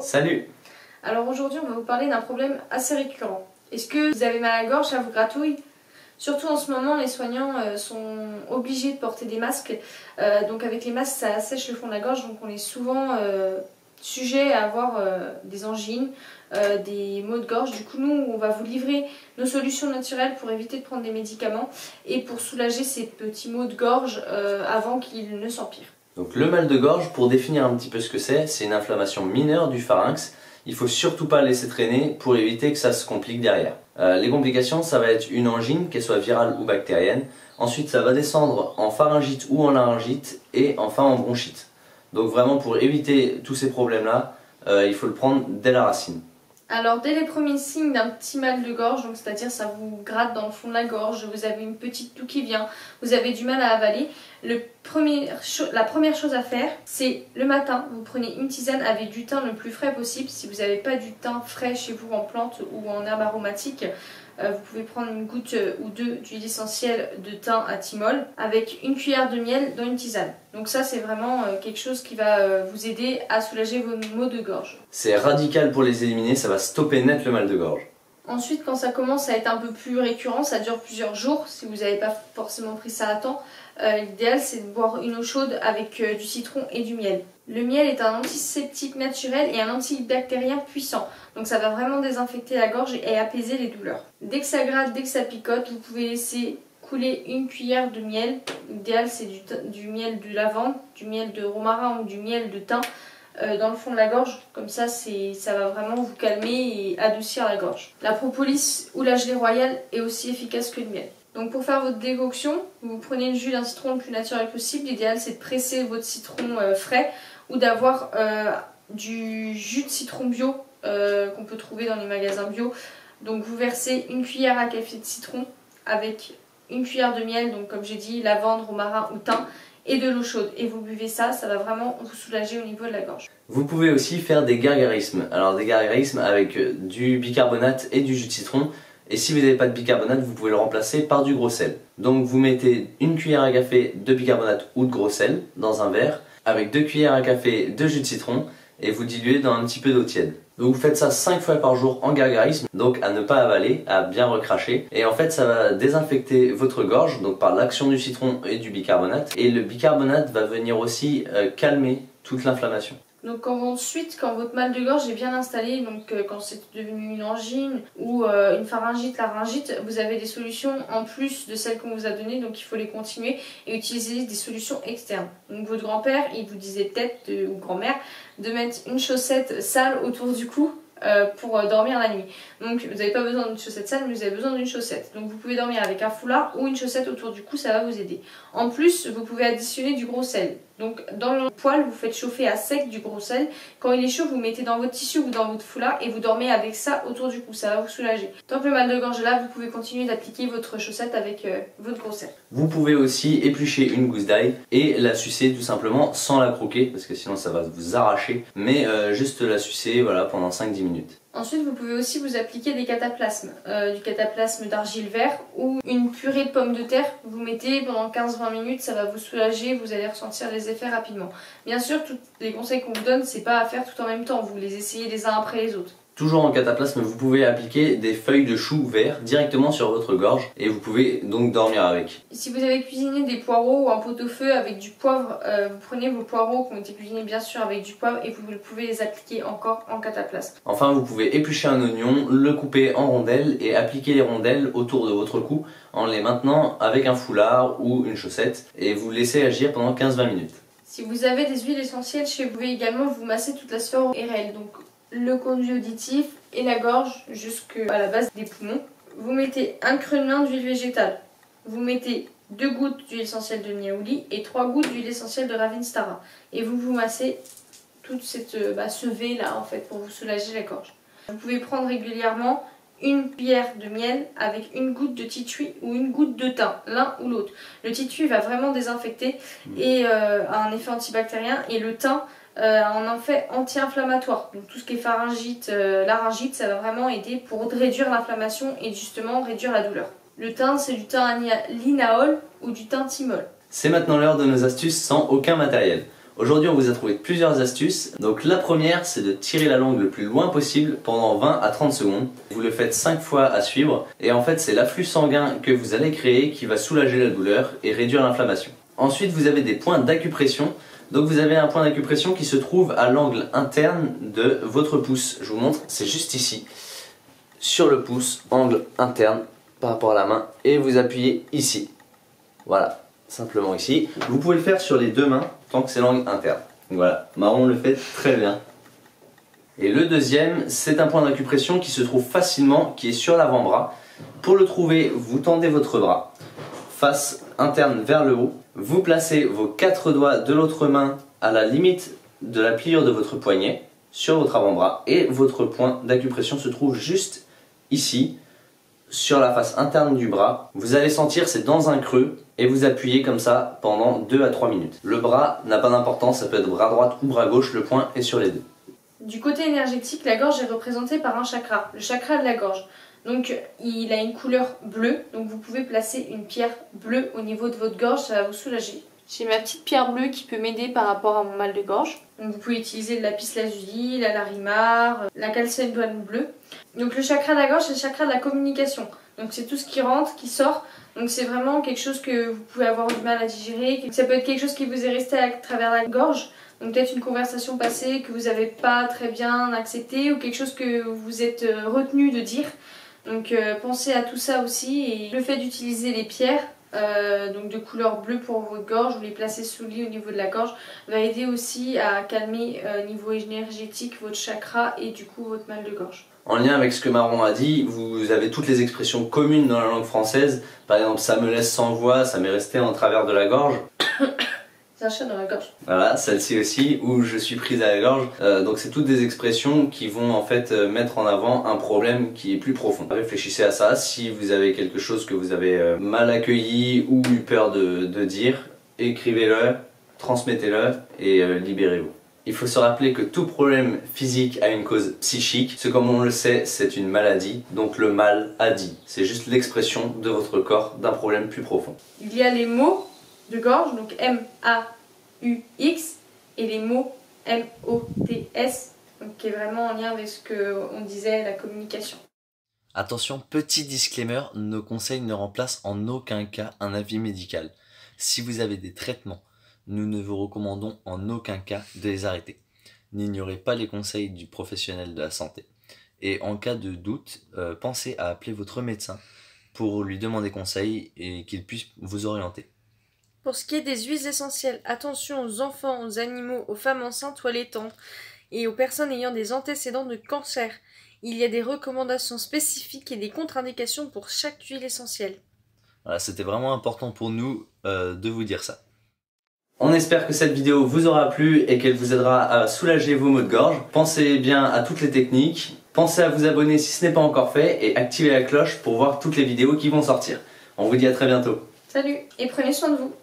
Salut. Alors aujourd'hui on va vous parler d'un problème assez récurrent. Est-ce que vous avez mal à la gorge, ça vous gratouille? Surtout en ce moment, les soignants sont obligés de porter des masques. Donc avec les masques, ça assèche le fond de la gorge, donc on est souvent sujet à avoir des angines, des maux de gorge. Du coup, nous, on va vous livrer nos solutions naturelles pour éviter de prendre des médicaments et pour soulager ces petits maux de gorge avant qu'ils ne s'empirent. Donc le mal de gorge, pour définir un petit peu ce que c'est une inflammation mineure du pharynx. Il faut surtout pas le laisser traîner pour éviter que ça se complique derrière. Les complications, ça va être une angine, qu'elle soit virale ou bactérienne. Ensuite, ça va descendre en pharyngite ou en laryngite et enfin en bronchite. Donc vraiment, pour éviter tous ces problèmes-là, il faut le prendre dès la racine. Alors dès les premiers signes d'un petit mal de gorge, donc c'est-à-dire ça vous gratte dans le fond de la gorge, vous avez une petite toux qui vient, vous avez du mal à avaler, la première chose à faire, c'est le matin, vous prenez une tisane avec du thym le plus frais possible. Si vous n'avez pas du thym frais chez vous en plante ou en herbe aromatique, vous pouvez prendre une goutte ou deux d'huile essentielle de thym à thymol avec une cuillère de miel dans une tisane. Donc ça c'est vraiment quelque chose qui va vous aider à soulager vos maux de gorge. C'est radical pour les éliminer, ça va stopper net le mal de gorge. Ensuite, quand ça commence à être un peu plus récurrent, ça dure plusieurs jours, si vous n'avez pas forcément pris ça à temps, l'idéal c'est de boire une eau chaude avec du citron et du miel. Le miel est un antiseptique naturel et un antibactérien puissant, donc ça va vraiment désinfecter la gorge et apaiser les douleurs. Dès que ça gratte, dès que ça picote, vous pouvez laisser couler une cuillère de miel. L'idéal c'est du miel de lavande, du miel de romarin ou du miel de thym dans le fond de la gorge, comme ça va vraiment vous calmer et adoucir la gorge. La propolis ou la gelée royale est aussi efficace que le miel. Donc pour faire votre décoction, vous prenez le jus d'un citron le plus naturel possible. L'idéal c'est de presser votre citron frais ou d'avoir du jus de citron bio qu'on peut trouver dans les magasins bio. Donc vous versez une cuillère à café de citron avec une cuillère de miel, donc comme j'ai dit, lavande, romarin ou thym, et de l'eau chaude. Et vous buvez ça, ça va vraiment vous soulager au niveau de la gorge. Vous pouvez aussi faire des gargarismes. Alors des gargarismes avec du bicarbonate et du jus de citron. Et si vous n'avez pas de bicarbonate, vous pouvez le remplacer par du gros sel. Donc vous mettez une cuillère à café de bicarbonate ou de gros sel dans un verre avec 2 cuillères à café de jus de citron et vous diluez dans un petit peu d'eau tiède. Donc vous faites ça 5 fois par jour en gargarisme, donc à ne pas avaler, à bien recracher. Et en fait ça va désinfecter votre gorge, donc par l'action du citron et du bicarbonate. Et le bicarbonate va venir aussi calmer toute l'inflammation. Donc ensuite, quand votre mal de gorge est bien installé, donc quand c'est devenu une angine ou une pharyngite, laryngite, vous avez des solutions en plus de celles qu'on vous a données, donc il faut les continuer et utiliser des solutions externes. Donc votre grand-père, il vous disait peut-être, ou grand-mère, de mettre une chaussette sale autour du cou pour dormir la nuit. Donc vous n'avez pas besoin d'une chaussette sale, mais vous avez besoin d'une chaussette. Donc vous pouvez dormir avec un foulard ou une chaussette autour du cou, ça va vous aider. En plus, vous pouvez additionner du gros sel. Donc dans le poêle, vous faites chauffer à sec du gros sel. Quand il est chaud, vous mettez dans votre tissu ou dans votre foulard et vous dormez avec ça autour du cou, ça va vous soulager. Tant que le mal de gorge est là, vous pouvez continuer d'appliquer votre chaussette avec votre gros sel. Vous pouvez aussi éplucher une gousse d'ail et la sucer tout simplement sans la croquer parce que sinon ça va vous arracher. Mais juste la sucer voilà, pendant 5-10 minutes. Ensuite, vous pouvez aussi vous appliquer des cataplasmes, du cataplasme d'argile vert ou une purée de pommes de terre. Vous mettez pendant 15-20 minutes, ça va vous soulager, vous allez ressentir les effets rapidement. Bien sûr, tous les conseils qu'on vous donne, c'est pas à faire tout en même temps, vous les essayez les uns après les autres. Toujours en cataplasme, vous pouvez appliquer des feuilles de chou vert directement sur votre gorge et vous pouvez donc dormir avec. Si vous avez cuisiné des poireaux ou un pot-au-feu avec du poivre, vous prenez vos poireaux qui ont été cuisinés bien sûr avec du poivre et vous pouvez les appliquer encore en cataplasme. Enfin, vous pouvez éplucher un oignon, le couper en rondelles et appliquer les rondelles autour de votre cou en les maintenant avec un foulard ou une chaussette et vous laissez agir pendant 15-20 minutes. Si vous avez des huiles essentielles chez vous, vous pouvez également vous masser toute la sphère ORL, donc le conduit auditif et la gorge jusqu'à la base des poumons. Vous mettez un creux de main d'huile végétale. Vous mettez 2 gouttes d'huile essentielle de niaouli et 3 gouttes d'huile essentielle de ravinstara. Et vous massez toute ce V là en fait pour vous soulager la gorge. Vous pouvez prendre régulièrement une cuillère de miel avec une goutte de titui ou une goutte de thym, l'un ou l'autre. Le titui va vraiment désinfecter et a un effet antibactérien et le thym un effet anti-inflammatoire. Donc tout ce qui est pharyngite, laryngite, ça va vraiment aider pour réduire l'inflammation et justement réduire la douleur. Le thym, c'est du thym à linalool ou du thym thymol. C'est maintenant l'heure de nos astuces sans aucun matériel. Aujourd'hui on vous a trouvé plusieurs astuces. Donc la première c'est de tirer la langue le plus loin possible pendant 20 à 30 secondes. Vous le faites 5 fois à suivre et en fait c'est l'afflux sanguin que vous allez créer qui va soulager la douleur et réduire l'inflammation. Ensuite vous avez des points d'acupression. Donc vous avez un point d'acupression qui se trouve à l'angle interne de votre pouce. Je vous montre, c'est juste ici. Sur le pouce, angle interne par rapport à la main et vous appuyez ici. Voilà, simplement ici. Vous pouvez le faire sur les deux mains tant que c'est l'angle interne. Donc voilà, Marron le fait très bien. Et le deuxième, c'est un point d'acupression qui se trouve facilement, qui est sur l'avant-bras. Pour le trouver, vous tendez votre bras, face interne vers le haut. Vous placez vos 4 doigts de l'autre main à la limite de la pliure de votre poignet sur votre avant-bras et votre point d'acupression se trouve juste ici, sur la face interne du bras. Vous allez sentir c'est dans un creux et vous appuyez comme ça pendant 2 à 3 minutes. Le bras n'a pas d'importance, ça peut être bras droit ou bras gauche, le point est sur les deux. Du côté énergétique, la gorge est représentée par un chakra, le chakra de la gorge. Donc il a une couleur bleue, donc vous pouvez placer une pierre bleue au niveau de votre gorge, ça va vous soulager. J'ai ma petite pierre bleue qui peut m'aider par rapport à mon mal de gorge. Donc vous pouvez utiliser le lapis lazuli, la larimar, la calcédoine bleue. Donc le chakra de la gorge, c'est le chakra de la communication. Donc c'est tout ce qui rentre, qui sort. Donc c'est vraiment quelque chose que vous pouvez avoir du mal à digérer. Ça peut être quelque chose qui vous est resté à travers la gorge. Donc peut-être une conversation passée que vous n'avez pas très bien acceptée ou quelque chose que vous êtes retenu de dire. Donc pensez à tout ça aussi. Et le fait d'utiliser les pierres, donc de couleur bleue pour votre gorge, vous les placez sous le lit au niveau de la gorge, va aider aussi à calmer niveau énergétique votre chakra et du coup votre mal de gorge. En lien avec ce que Marron a dit, vous avez toutes les expressions communes dans la langue française. Par exemple, ça me laisse sans voix, ça m'est resté en travers de la gorge. C'est un chat dans la gorge. Voilà, celle-ci aussi, où je suis prise à la gorge. Donc c'est toutes des expressions qui vont en fait mettre en avant un problème qui est plus profond. Réfléchissez à ça, si vous avez quelque chose que vous avez mal accueilli ou eu peur de dire, écrivez-le, transmettez-le et libérez-vous. Il faut se rappeler que tout problème physique a une cause psychique. Ce comme on le sait, c'est une maladie, donc le mal a dit. C'est juste l'expression de votre corps d'un problème plus profond. Il y a les mots de gorge, donc M-A-U-X, et les mots M-O-T-S, donc qui est vraiment en lien avec ce qu'on disait, la communication. Attention, petit disclaimer, nos conseils ne remplacent en aucun cas un avis médical. Si vous avez des traitements, nous ne vous recommandons en aucun cas de les arrêter. N'ignorez pas les conseils du professionnel de la santé. Et en cas de doute, pensez à appeler votre médecin pour lui demander conseil et qu'il puisse vous orienter. Pour ce qui est des huiles essentielles, attention aux enfants, aux animaux, aux femmes enceintes ou allaitantes et aux personnes ayant des antécédents de cancer. Il y a des recommandations spécifiques et des contre-indications pour chaque huile essentielle. Voilà, c'était vraiment important pour nous de vous dire ça. On espère que cette vidéo vous aura plu et qu'elle vous aidera à soulager vos maux de gorge. Pensez bien à toutes les techniques, pensez à vous abonner si ce n'est pas encore fait et activez la cloche pour voir toutes les vidéos qui vont sortir. On vous dit à très bientôt. Salut et prenez soin de vous.